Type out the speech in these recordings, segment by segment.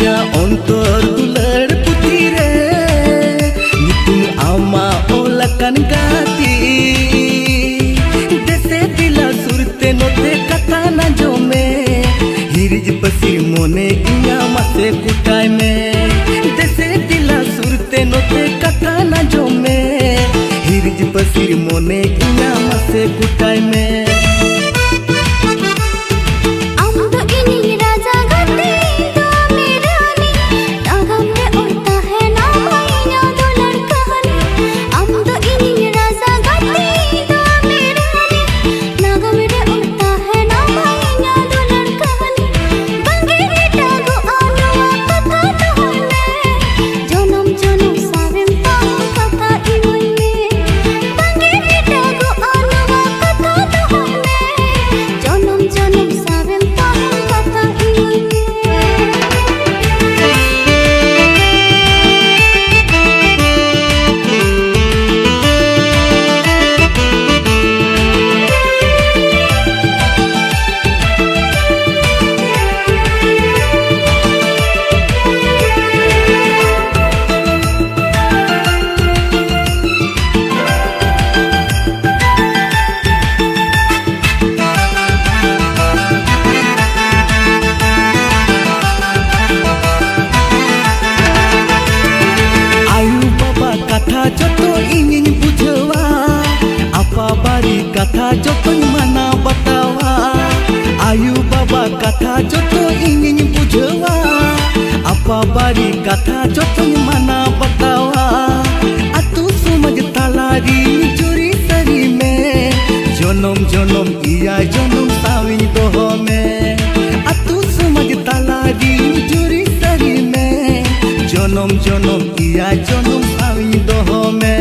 इया अंतर दुलर पुथी रे नितुम आमा ओलकन गाती देसे दिला सुरते नोते कथा ना जोमे हिरिज पसीर मोने इया मासे कुटाय में देसे दिला सुरते नोते कथा ना जोमे हिरिज पसीर मोने इया मासे कुटाय में कथा जो तो मना बतावा आयु बाबा कथा जो तो इंगिन बुझवा अपा बारी कथा जो तो मना बतावा अतु समझ तलारी जुरी सरी में जनम जनम इया जनम सावी दोह में अतु समझ तलारी जुरी सरी में जनम जनम इया जनम सावी दोह में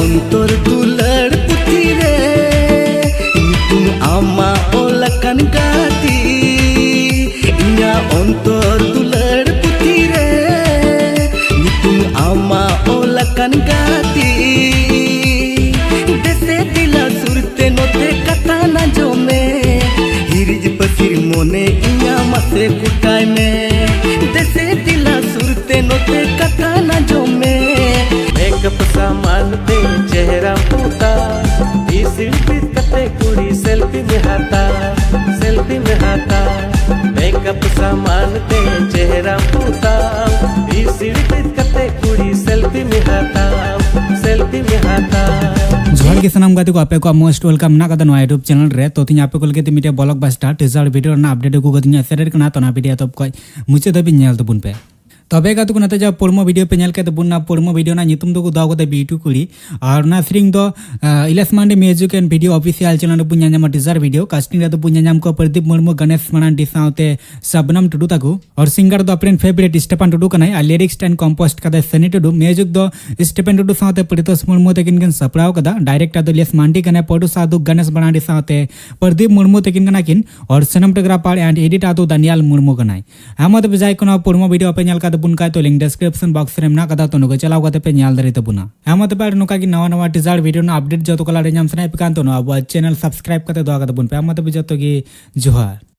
अंतर दुलर पुथी रे नितुम आमा ओलकन गाती इया अंतर दुलर पुथी रे नितुम आमा ओलकन गाती देसे दिला सुरते नोते कथा ना जोमे हिरिज पसीर मोने इया मासे कुटाय में देसे दिला सुरते नोते कथा ना जोमे मेकअप सामान ते चेहरा पूता इसी कते कुड़ी सेल्फी में हाथा मेकअप सामान ते चेहरा पूता इसी कते कुड़ी सेल्फी में हाथा जोहार के सनाम गाते को आपे को मोस्ट वेलकम ना कदा नो यूट्यूब चैनल रे तो तिन आपे को लगे मिटे ब्लॉकबस्टर टीजर वीडियो ना अपडेट को गदिन शेयर करना तो ना वीडियो तब को मुझे तभी नेल तो बुन पे तबे का तो नाते जा पोड़मो वीडियो पे नेल के तो बुना पोड़मो वीडियो ना नितुम दो को दाव को बीटू कुड़ी और ना स्ट्रिंग दो इलेस मांडे music and video official channel रे पुन्या नाम टीजर वीडियो कास्टिंग रे तो पुन्या नाम को प्रदीप मुर्मू गणेश मरांडी साउते सबनम टुडू ताकू और सिंगर दो अपने फेवरेट स्टेपन टुडू कनाय आ लिरिक्स एंड कंपोस्ट कदा सनी टुडू म्यूजिक दो स्टेपन टुडू साउते प्रीतोष मुर्मू तकिन कन सपराव कदा डायरेक्टर दो इलेस मांडी कनाय पोडू साधु गणेश मरांडी साउते प्रदीप मुर्मू तकिन कना किन और सिनेमेटोग्राफर एंड एडिटर दो दानियल मुर्मू कनाय हमत बजाय कोना पोड़मो वीडियो पे नेल का बुन का तो लिंक डिस्क्रिप्शन बॉक्स रे ना कदा तो नुगो चलाव कते पे नेल दरे तबुना हमत पे नुका की नवा नवा टीजर वीडियो ना अपडेट जो तो कला रे नाम सने पे कान तो नो अब चैनल सब्सक्राइब कते दो कते बुन पे हमत बजतो की जोहार।